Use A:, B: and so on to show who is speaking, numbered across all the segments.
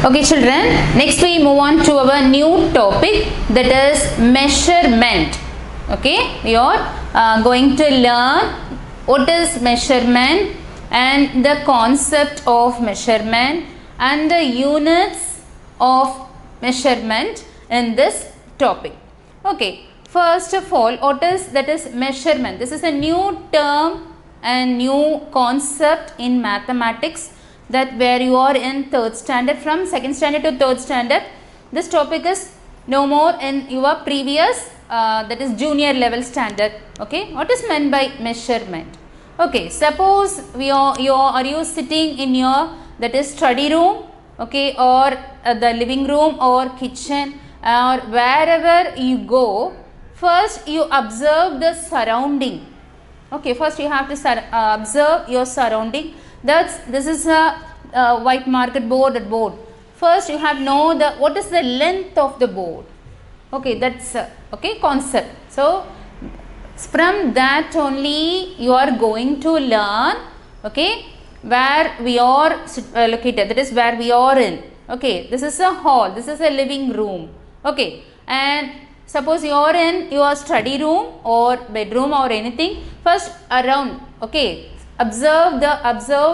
A: Okay children, next we move on to our new topic, that is measurement. Okay, we are going to learn what is measurement and the concept of measurement and the units of measurement in this topic. Okay, first of all, what is that is measurement? This is a new term and new concept in mathematics, that where you are in third standard, from second standard to third standard. This topic is no more in your previous that is junior level standard. Okay, what is meant by measurement? Okay, suppose are you sitting in your that is study room, okay, or the living room or kitchen or wherever you go. First you observe the surrounding. Okay, first you have to observe your surrounding. This is a white marker board. First you have know what is the length of the board. Okay, that's okay concept. So from that only you are going to learn, okay, where we are located, that is where we are in. Okay, this is a hall, this is a living room. Okay, and suppose you are in your study room or bedroom or anything. First around, okay, observe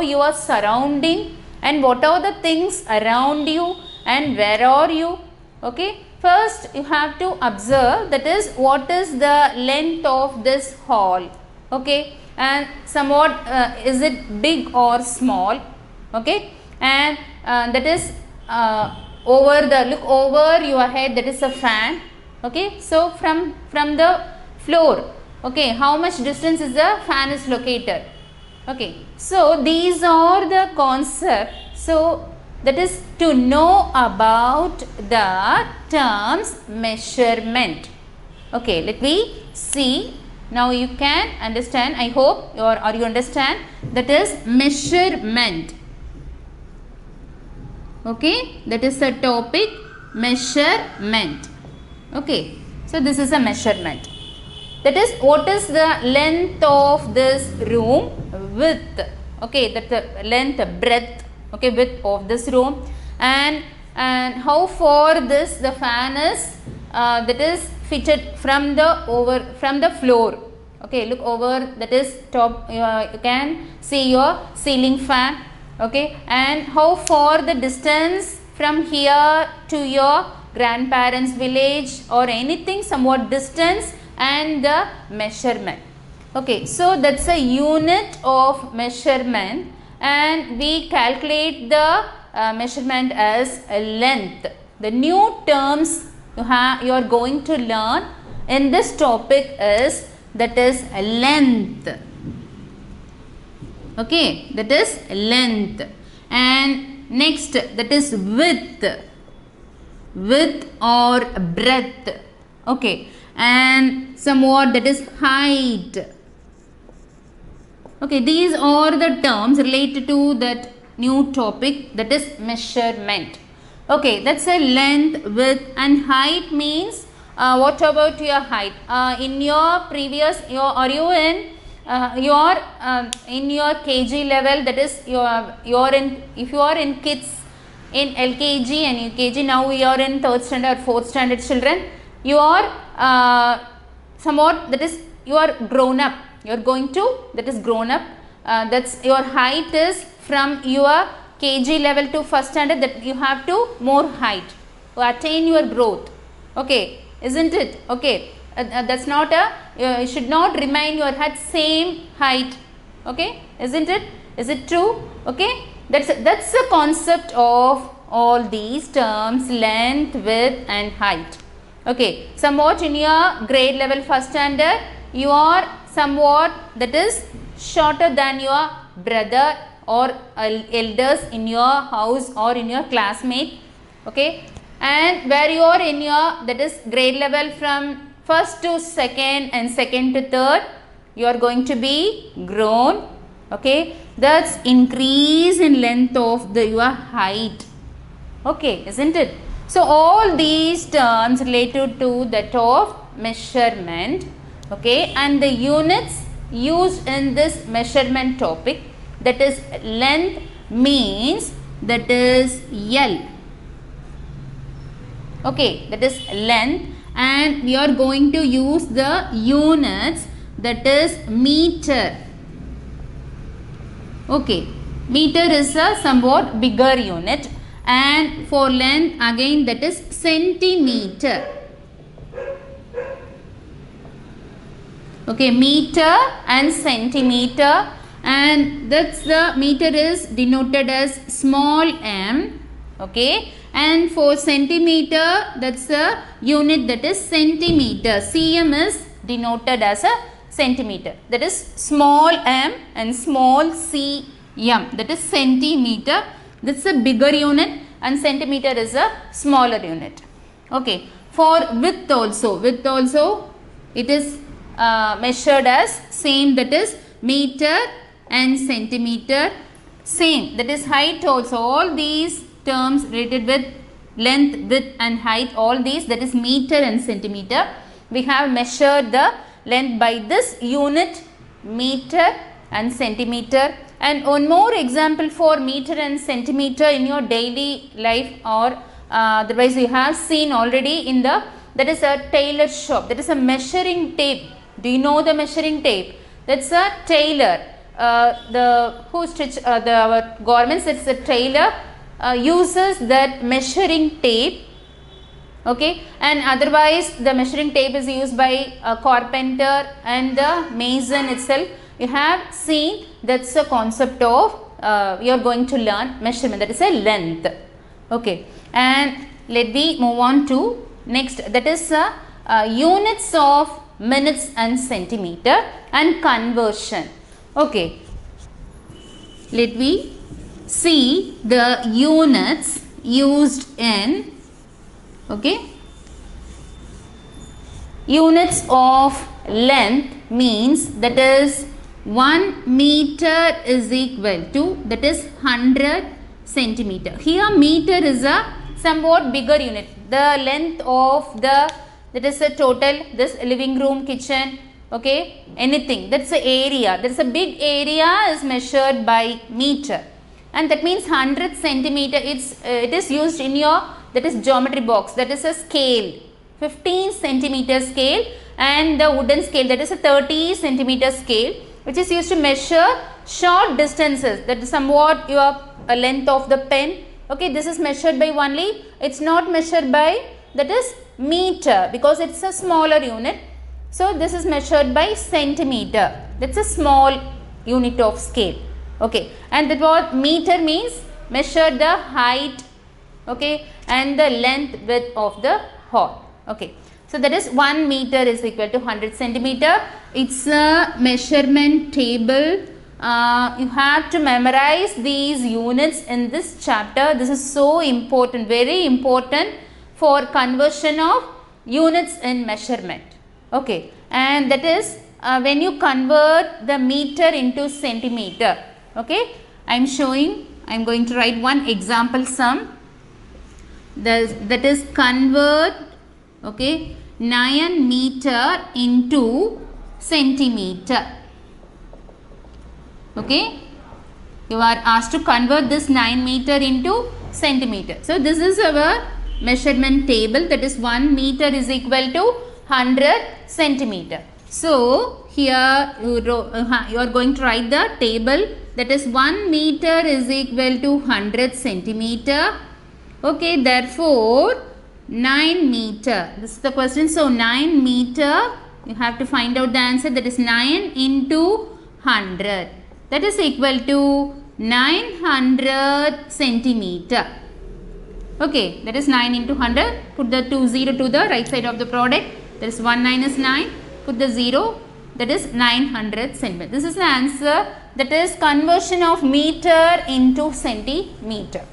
A: your surrounding and what are the things around you and where are you. Okay, first you have to observe, that is what is the length of this hall. Okay, and somewhat is it big or small. Okay, and that is look over your head, that is a fan. Okay, so from the floor, okay, how much distance is the fan is located. Okay, so these are the concept. So that is to know about the terms measurement. Okay, let me see. Now you can understand, I hope you understand, that is measurement. Okay, that is the topic, measurement. Okay, so this is a measurement. That is what is the length of this room, width. Okay, that the length, breadth, okay, width of this room, and how far the fan is that is fitted from the floor. Okay, look over, that is top, you can see your ceiling fan. Okay, and how far the distance from here to your grandparents' village or anything, somewhat distance, and the measurement. Okay, so that's a unit of measurement, and we calculate the measurement as length. The new terms you are going to learn in this topic is, that is length. Okay, that is length. And next, that is width or breadth. Okay, and somewhat that is height. Okay, these are the terms related to that new topic, that is measurement. Okay, that's a length, width, and height means what about your height? In your previous, are you in in your KG level, that is if you are in kids in LKG and UKG, now we are in third standard, fourth standard children, you are somewhat, that is you are grown up, you are going to, that is grown up, that's your height is from your KG level to first standard, that you have to more height to attain your growth. Okay, isn't it? Okay, that's not you should not remain your head same height. Okay, isn't it? Is it true? Okay, that's the concept of all these terms, length, width, and height. Okay, somewhat in your grade level first standard, you are somewhat, that is shorter than your brother or elders in your house or in your classmate. Okay, and where you are in your, that is grade level from first to second and second to third, you are going to be grown. Okay, that's increase in length of your height. Okay, isn't it? So all these terms related to that of measurement. Okay, and the units used in this measurement topic, that is length means that is L. Okay, that is length, and we are going to use the units, that is meter. Okay, meter is a somewhat bigger unit, and for length again that is centimeter. Okay, meter and centimeter, and that's the meter is denoted as small m. Okay, and for centimeter, that's a unit, that is centimeter. Cm is denoted as a centimeter, that is small m and small cm, that is centimeter. This is a bigger unit and centimeter is a smaller unit. Okay, for width also it is measured as same, that is meter and centimeter. Same, that is height also, all these terms related with length, width and height, all these, that is meter and centimeter. We have measured the length by this unit, meter and centimeter. And one more example for meter and centimeter in your daily life, or otherwise you have seen already in the, that is a tailor shop, that is a measuring tape. Do you know the measuring tape? That's a tailor. Who stitch our garments, it's a tailor uses that measuring tape. Okay, and otherwise the measuring tape is used by a carpenter and the mason itself. You have seen, that's the concept of you are going to learn measurement, that is a length. Okay, and let me move on to next, that is units of minutes and centimeter and conversion. Okay, let me see the units used in, okay, units of length means, that is 1 meter is equal to, that is 100 centimeter. Here meter is a somewhat bigger unit. The length of the, that is the total, this living room, kitchen, okay, anything, that's the area, there is a big area is measured by meter, and that means 100 centimeter. It is used in your, that is geometry box, that is a scale, 15 centimeter scale, and the wooden scale, that is a 30 centimeter scale, which is used to measure short distances, that is somewhat your length of the pen. Okay, this is measured by only, it's not measured by, that is meter, because it's a smaller unit. So this is measured by centimeter, that's a small unit of scale. Okay, and that what meter means, measure the height, okay, and the length, width of the hall. Okay, so that is 1 meter is equal to 100 centimeter. It's a measurement table. You have to memorize these units in this chapter. This is so important, very important for conversion of units in measurement. Okay, and that is when you convert the meter into centimeter. Okay, I am showing, I am going to write one example sum. That is convert, okay, 9 meter into centimeter. Okay, you are asked to convert this 9 meter into centimeter. So this is our measurement table, that is 1 meter is equal to 100 centimeter. So here you are going to write the table, that is 1 meter is equal to 100 centimeter. Okay, therefore 9 meter, this is the question. So 9 meter, you have to find out the answer, that is 9 into 100, that is equal to 900 centimeter. Okay, that is 9 into 100. Put the 0 to the right side of the product. That is 1 minus 9. Put the 0. That is 900 centimeter. This is the answer. That is conversion of meter into centimeter.